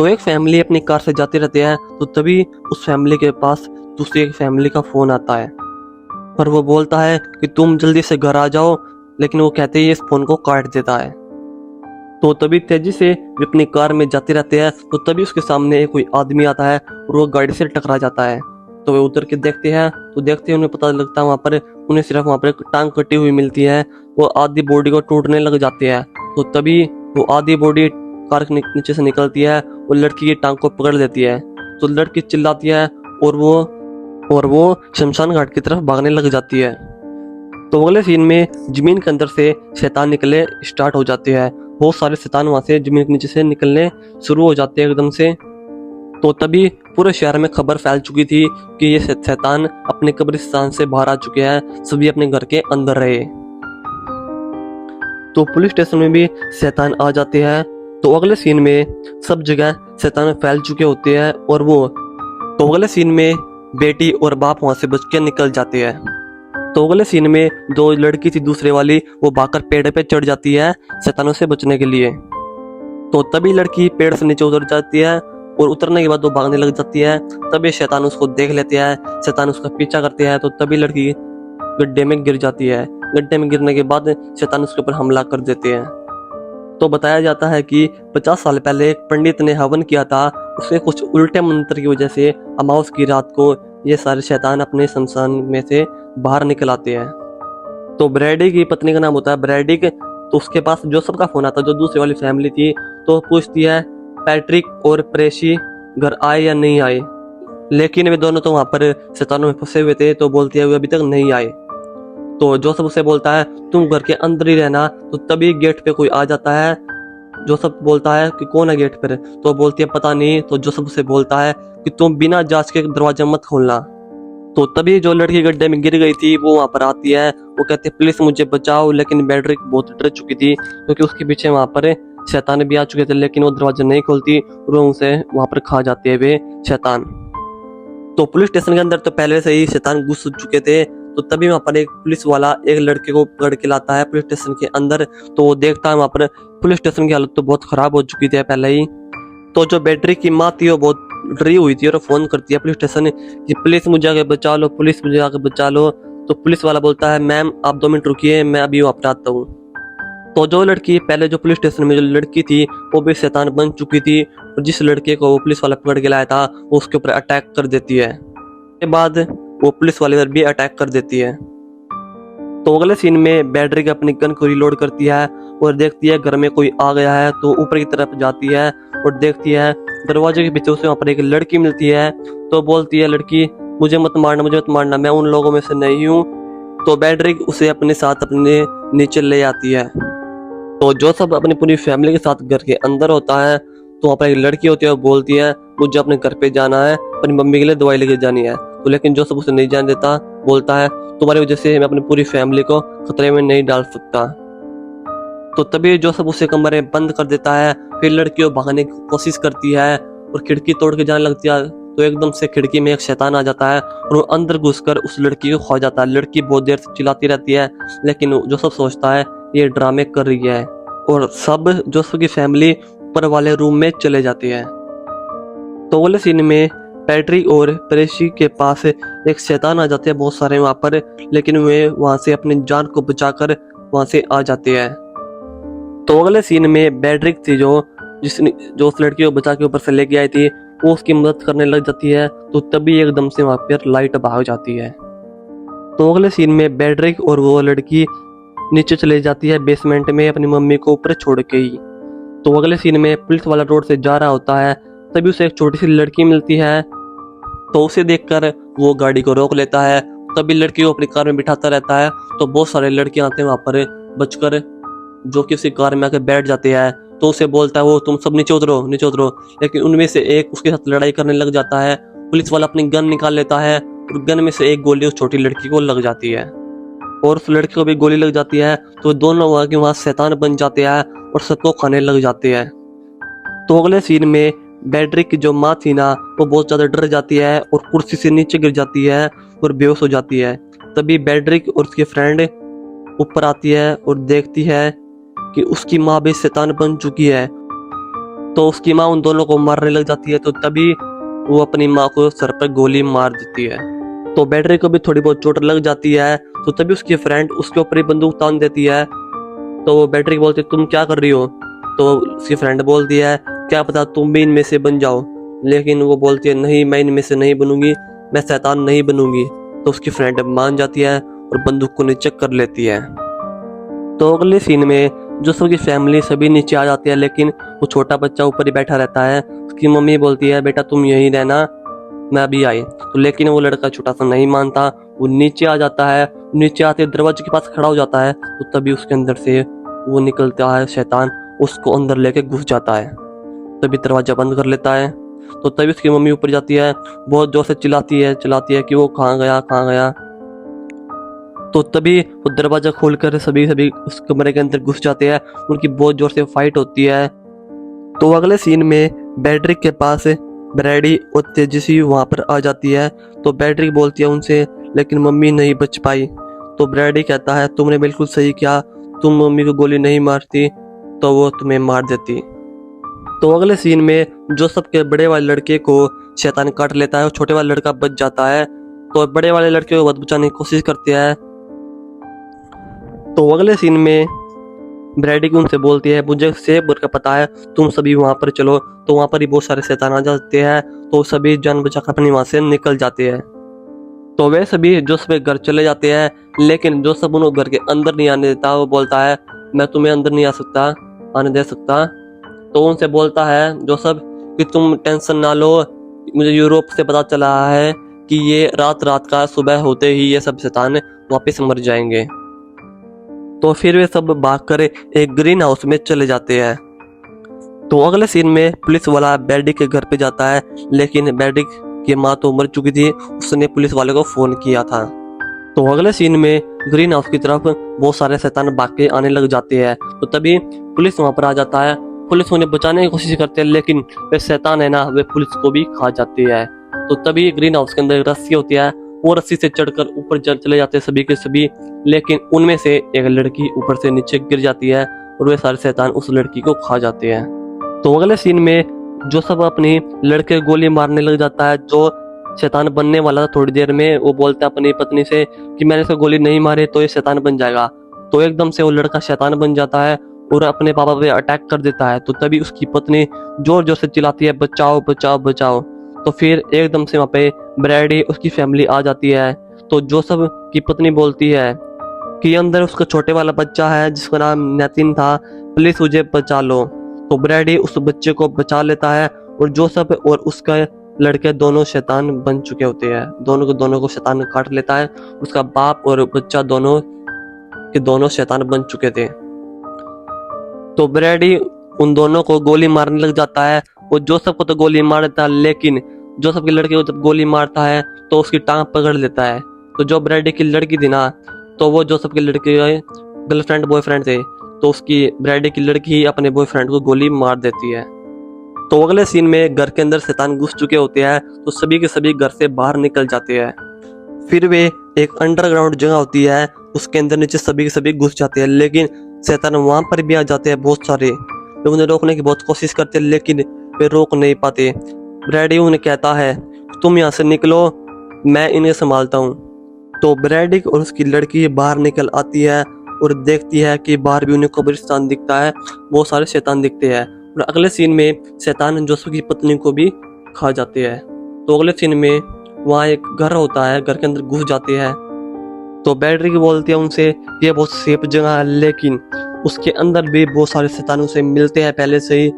तो एक फैमिली अपनी कार से जाते रहते हैं, तो तभी उस फैमिली के पास दूसरी एक फैमिली का फोन आता है। पर वो बोलता है कि तुम जल्दी से घर आ जाओ, लेकिन वो कहते ही इस फोन को काट देता है। तो तभी तेजी से वे अपनी कार में जाते रहते हैं, तो तभी उसके सामने कोई आदमी आता है और वो गाड़ी से टकरा जाता है। तो वे उतर के देखते हैं, तो देखते हैं उन्हें पता लगता है वहाँ पर उन्हें सिर्फ वहाँ पर एक टांग कटी हुई मिलती है। वो आधी बॉडी को टूटने लग जाती है। तो तभी वो आधी बॉडी कार के नीचे से निकलती है और लड़की की टांग को पकड़ लेती है। तो लड़की चिल्लाती है और वो शमशान घाट की तरफ भागने लग जाती है। तो अगले सीन में जमीन के अंदर से शैतान निकले स्टार्ट हो जाते हैं। बहुत सारे शैतान वहां से जमीन के नीचे से निकलने शुरू हो जाते हैं एकदम से। तो तभी पूरे शहर में खबर फैल चुकी थी कि ये शैतान अपने कब्रिस्तान से बाहर आ चुके हैं, सभी अपने घर के अंदर रहे। तो पुलिस स्टेशन में भी शैतान आ जाते हैं। तो अगले सीन में सब जगह शैतान फैल चुके होते हैं और तो अगले सीन में बेटी और बाप वहां से बच के निकल जाते हैं। तो अगले सीन में दो लड़की थी दूसरे वाली, वो भागकर पेड़ पे चढ़ जाती है शैतानों से बचने के लिए। तो तभी लड़की पेड़ से नीचे उतर जाती है और उतरने के बाद वो भागने लग जाती है। तभी शैतान उसको देख लेते हैं, शैतान उसका पीछा करते हैं। तो तभी लड़की गड्ढे में गिर जाती है। गड्ढे में गिरने के बाद शैतान उसके ऊपर हमला कर देते हैं। तो बताया जाता है कि 50 साल पहले एक पंडित ने हवन किया था, उसके कुछ उल्टे मंत्र की वजह से अमावस की रात को ये सारे शैतान अपने शमशान में से बाहर निकल आते हैं। तो ब्रैडी की पत्नी का नाम होता है ब्रैडिक। तो उसके पास जोसेफ का फोन आता है, जो दूसरी वाली फैमिली थी। तो पूछती है पैट्रिक और प्रेशी घर आए या नहीं आए, लेकिन वे दोनों तो वहां पर शैतानों में फंसे हुए थे। तो बोलती है वे अभी तक नहीं आए। तो जोसेफ उसे बोलता है तुम घर के अंदर ही रहना। तो तभी गेट पे कोई आ जाता है। जोसेफ बोलता है कि कौन है गेट पर। तो बोलती है पता नहीं। तो जोसेफ उसे बोलता है कि तुम बिना जांच के दरवाजा मत खोलना। तो तभी जो लड़की गड्ढे में गिर गई थी वो वहां पर आती है। वो कहती है पुलिस मुझे बचाओ, लेकिन बैटरी बहुत डर चुकी थी क्योंकि उसके पीछे वहां पर शैतान भी आ चुके थे, लेकिन वो दरवाजा नहीं खोलती और वो उसे वहां पर खा जाते हैं वे शैतान। तो पुलिस स्टेशन के अंदर तो पहले से ही शैतान घुस चुके थे। तो तभी वहां पर एक पुलिस वाला एक लड़के को पकड़ के लाता है पुलिस स्टेशन के अंदर। तो वो देखता है वहां पर पुलिस स्टेशन की हालत तो बहुत खराब हो चुकी थी पहले ही। तो जो बैटरी की माँ थी वो बहुत डरी हुई थी और फोन करती है पुलिस स्टेशन कि पुलिस मुझे आके बचा लो, पुलिस मुझे आके बचा लो। तो पुलिस वाला बोलता है मैम आप 2 मिनट रुकिए, मैं अभी वहां पर आता हूँ। तो जो लड़की पहले जो पुलिस स्टेशन में जो लड़की थी वो भी शैतान बन चुकी थी और जिस लड़के को वो पुलिस वाला पकड़ के लाया था वो उसके ऊपर अटैक कर देती है। के बाद वो पुलिस वाले पर भी अटैक कर देती है। तो अगले सीन में बैटरी अपनी गन को रिलोड करती है और देखती है घर में कोई आ गया है। तो ऊपर की तरफ जाती है और देखती है दरवाजे के पीछे उसे वहां पर एक लड़की मिलती है। तो बोलती है लड़की मुझे मत मारना, मुझे मत मारना, मैं उन लोगों में से नहीं हूँ। तो बैटरी उसे अपने साथ अपने नीचे ले आती है। तो जो सब अपनी पूरी फैमिली के साथ घर के अंदर होता है। तो वहाँ पर एक लड़की होती है, वो बोलती है मुझे अपने घर पे जाना है, अपनी मम्मी के लिए दवाई लेके जानी है। तो लेकिन जो सब उसे नहीं जाने देता, बोलता है तुम्हारी वजह से मैं अपनी पूरी फैमिली को खतरे में नहीं डाल सकता। तो तभी जो सब उसे कमरे में बंद कर देता है। फिर लड़की भागने की कोशिश करती है और खिड़की तोड़ के जाने लगती है। तो एकदम से खिड़की में एक शैतान आ जाता है और वो अंदर घुसकर उस लड़की को खा जाता है। लड़की बहुत देर से चिल्लाती रहती है, लेकिन जो सब सोचता है ये ड्रामे कर रही है और सब जो सबकी फैमिली ऊपर वाले रूम में चले जाती है। तो अगले सीन में पैट्रिक और प्रेशी के पास एक शैतान आ जाते हैं बहुत सारे वहां पर, लेकिन वे वहां से अपनी जान को बचाकर वहां से आ जाते हैं। तो अगले सीन में बैटरिक थी जो उस लड़की को बचा के ऊपर से लेके आई थी, वो उसकी मदद करने लग जाती है। तो तभी एकदम से वहां पर लाइट भाग जाती है। तो अगले सीन में बैटरिक और वो लड़की नीचे चले जाती है बेसमेंट में अपनी मम्मी को ऊपर छोड़ के ही। तो अगले सीन में पुलिस वाला रोड से जा रहा होता है, तभी उसे एक छोटी सी लड़की मिलती है। तो उसे देखकर वो गाड़ी को रोक लेता है। तभी लड़की को अपनी कार में बिठाता रहता है। तो बहुत सारे लड़कियां आते हैं वहां पर बचकर, जो कि उसी कार में आकर बैठ जाते हैं। तो उसे बोलता है वो तुम सब नीचे उतरो, नीचे उतरो। लेकिन उनमें से एक उसके साथ लड़ाई करने लग जाता है। पुलिस वाला अपनी गन निकाल लेता है और गन में से एक गोली उस छोटी लड़की को लग जाती है और उस लड़की को भी गोली लग जाती है। तो दोनों वहां शैतान बन जाते हैं और सबको खाने लग जाते हैं। तो अगले सीन में बैटरी की जो माँ थी ना, वो बहुत ज्यादा डर जाती है और कुर्सी से नीचे गिर जाती है और बेहोश हो जाती है। तभी बैटरी और उसकी फ्रेंड ऊपर आती है और देखती है कि उसकी माँ भी शैतान बन चुकी है तो उसकी माँ उन दोनों को मारने लग जाती है। तो तभी वो अपनी माँ को सर पर गोली मार देती है। तो बैटरी को भी थोड़ी बहुत चोट लग जाती है। तो तभी उसकी फ्रेंड उसके ऊपर ही बंदूक तान देती है। तो वो बैटरी बोलती है तुम क्या कर रही हो। तो उसकी फ्रेंड बोलती है क्या पता तुम भी इनमें से बन जाओ। लेकिन वो बोलती है नहीं मैं इनमें से नहीं बनूंगी, मैं शैतान नहीं बनूंगी। तो उसकी फ्रेंड मान जाती है और बंदूक को नीचे कर लेती है। तो अगले सीन में जो सबकी फैमिली सभी नीचे आ जाती है, लेकिन वो छोटा बच्चा ऊपर ही बैठा रहता है। उसकी मम्मी बोलती है बेटा तुम यहीं रहना, मैं अभी आई। तो लेकिन वो लड़का छोटा सा नहीं मानता, वो नीचे आ जाता है। नीचे आते दरवाजे के पास खड़ा हो जाता है। तो तभी उसके अंदर से वो निकलता है शैतान, उसको अंदर लेके घुस जाता है। तभी दरवाजा बंद कर लेता है। तो तभी उसकी मम्मी ऊपर जाती है, बहुत जोर से चिल्लाती है कि वो कहाँ गया। तो तभी वो दरवाजा खोलकर सभी उस कमरे के अंदर घुस जाते हैं। उनकी बहुत जोर से फाइट होती है। तो अगले सीन में बैटरी के पास ब्रैडी और तेजस्वी वहां पर आ जाती है। तो बैटरी बोलती है उनसे लेकिन मम्मी नहीं बच पाई। तो ब्रैडी कहता है तुमने बिल्कुल सही किया, तुम मम्मी को गोली नहीं मारती तो वो तुम्हें मार देती। तो अगले सीन में जोसेफ के बड़े वाले लड़के को शैतान काट लेता है और छोटे वाला लड़का बच जाता है। तो बड़े वाले लड़के को बचाने की कोशिश करते हैं। तो अगले सीन में ब्रैडी उनसे बोलती है मुझे सेब का पता है, तुम सभी वहां पर चलो। तो वहां पर ही बहुत सारे शैतान आ जाते हैं। तो सभी जान बचाकर अपनी वहां से निकल जाते हैं। तो वे सभी जोसेफ के घर चले जाते हैं, लेकिन जोसेफ उनको घर के अंदर नहीं आने देता। वो बोलता है मैं तुम्हें अंदर नहीं आने दे सकता। तो उनसे बोलता है जोसेफ कि तुम टेंशन ना लो, मुझे यूरोप से पता चला है कि ये रात का सुबह होते ही ये सब शैतान वापस मर जाएंगे। तो फिर वे सब भागकर एक ग्रीन हाउस में चले जाते हैं। तो अगले सीन में पुलिस वाला बैडी के घर पे जाता है, लेकिन बैडी की माँ तो मर चुकी थी, उसने पुलिस वाले को फोन किया था। तो अगले सीन में ग्रीन हाउस की तरफ बहुत सारे शैतान भाग के आने लग जाते हैं। तो तभी पुलिस वहां पर आ जाता है। पुलिस उन्हें बचाने की कोशिश करते हैं, लेकिन वे शैतान है ना, वे पुलिस को भी खा जाती है। तो तभी ग्रीन हाउस के अंदर एक रस्सी होती है, वो रस्सी से चढ़कर ऊपर चले जाते हैं सभी के सभी। लेकिन उनमें से एक लड़की ऊपर से नीचे गिर जाती है और वे सारे शैतान उस लड़की को खा जाते हैं। तो अगले सीन में जो सब अपनी लड़के गोली मारने लग जाता है, जो शैतान बनने वाला था थोड़ी देर में, वो बोलता है अपनी पत्नी से कि मैंने इसको गोली नहीं मारी तो ये शैतान बन जाएगा। तो एकदम से वो लड़का शैतान बन जाता है और अपने पापा पे अटैक कर देता है। तो तभी उसकी पत्नी जोर जोर से चिल्लाती है बचाओ बचाओ बचाओ। तो फिर एकदम से वहाँ पे ब्रैडी उसकी फैमिली आ जाती है। तो जोसेफ की पत्नी बोलती है कि अंदर उसका छोटे वाला बच्चा है जिसका नाम नैतिन था, प्लीज मुझे बचा लो। तो ब्रैडी उस बच्चे को बचा लेता है और जोसेफ और उसका लड़के दोनों शैतान बन चुके होते हैं। दोनों को शैतान काट लेता है। उसका बाप और बच्चा दोनों शैतान बन चुके थे। तो ब्रैडी उन दोनों को गोली मारने लग जाता है और जोसेफ को तो गोली मार देता है, लेकिन जोसेफ के लड़के को जब गोली मारता है तो उसकी टांग पकड़ लेता है। तो जो ब्रैडी की लड़की थी ना, तो वो जोसेफ के लड़के गर्लफ्रेंड बॉयफ्रेंड थे। तो उसकी ब्रैडी की लड़की अपने बॉयफ्रेंड को गोली मार देती है। तो अगले सीन में घर के अंदर शैतान घुस चुके होते हैं। तो सभी के सभी घर से बाहर निकल जाते हैं। फिर वे एक अंडरग्राउंड जगह होती है, उसके अंदर नीचे सभी के सभी घुस जाते हैं, लेकिन शैतान वहां पर भी आ जाते हैं बहुत सारे। वे उन्हें रोकने की बहुत कोशिश करते हैं, लेकिन वे रोक नहीं पाते। ब्रैडी उन्हें कहता है तुम यहाँ से निकलो, मैं इन्हें संभालता हूँ। तो ब्रैडी और उसकी लड़की बाहर निकल आती है और देखती है कि बाहर भी उन्हें कब्रिस्तान दिखता है, बहुत सारे शैतान दिखते हैं। और अगले सीन में शैतान जोसेफ की पत्नी को भी खा जाते हैं। तो अगले सीन में वहाँ एक घर होता है, घर के अंदर घुस जाते हैं। तो बैटरी की बोलती है उनसे ये बहुत सेफ जगह है, लेकिन उसके अंदर भी बहुत सारे शैतानों से मिलते हैं पहले से ही।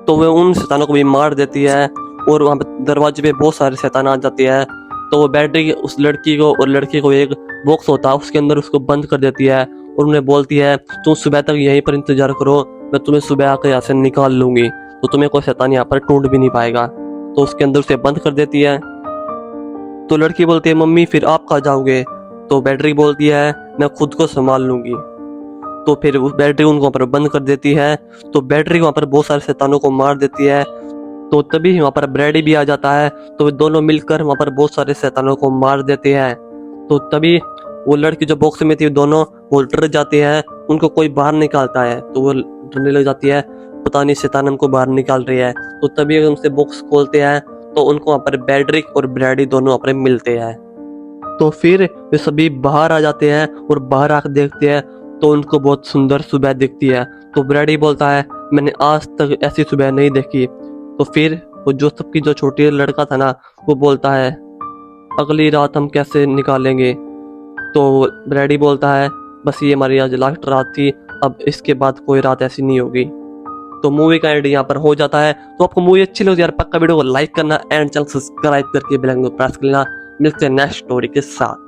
तो वे उन शैतानों को भी मार देती है और वहाँ पे दरवाजे पे बहुत सारे शैतान आ जाते हैं। तो वो बैटरी उस लड़की को और लड़के को एक बॉक्स होता है, उसके अंदर उसको बंद कर देती है और उन्हें बोलती है तुम सुबह तक यहीं पर इंतजार करो, मैं तुम्हें सुबह आकर यहाँ से निकाल लूंगी, तो तुम्हें कोई शैतान यहाँ पर ढूंढ भी नहीं पाएगा। तो उसके अंदर उसे बंद कर देती है। तो लड़की बोलती है मम्मी फिर आप कहाँ जाओगे। तो बैटरी बोलती है मैं खुद को संभाल लूंगी। तो फिर बैटरी उनको वहाँ पर बंद कर देती है। तो बैटरी वहाँ पर बहुत सारे शैतानों को मार देती है। तो तभी वहाँ पर ब्रैडी भी आ जाता है। तो वे दोनों मिलकर वहाँ पर बहुत सारे शैतानों को मार देते हैं। तो तभी वो लड़की जो बॉक्स में थी दोनों वो डर जाते हैं, उनको कोई बाहर निकालता है तो वो डरने लग जाती है। पता नहीं शैतान हमको बाहर निकाल रही है। तो तभी हम से बॉक्स खोलते हैं तो उनको वहाँ पर बेड्रिक और ब्रैडी दोनों वहाँ पर मिलते हैं। तो फिर वे सभी बाहर आ जाते हैं और बाहर आकर देखते हैं तो उनको बहुत सुंदर सुबह दिखती है। तो ब्रैडी बोलता है मैंने आज तक ऐसी सुबह नहीं देखी। तो फिर वो जो सबकी जो छोटी लड़का था ना, वो बोलता है अगली रात हम कैसे निकालेंगे। तो ब्रैडी बोलता है बस ये हमारी आज लास्ट रात थी, अब इसके बाद कोई रात ऐसी नहीं होगी। तो मूवी का एंड यहाँ पर हो जाता है। तो आपको मूवी अच्छी लगी यार, पक्का वीडियो को लाइक करना एंड चैनल सब्सक्राइब करके बेल आइकन को प्रेस कर लेना। मिलते हैं नेक्स्ट स्टोरी के साथ।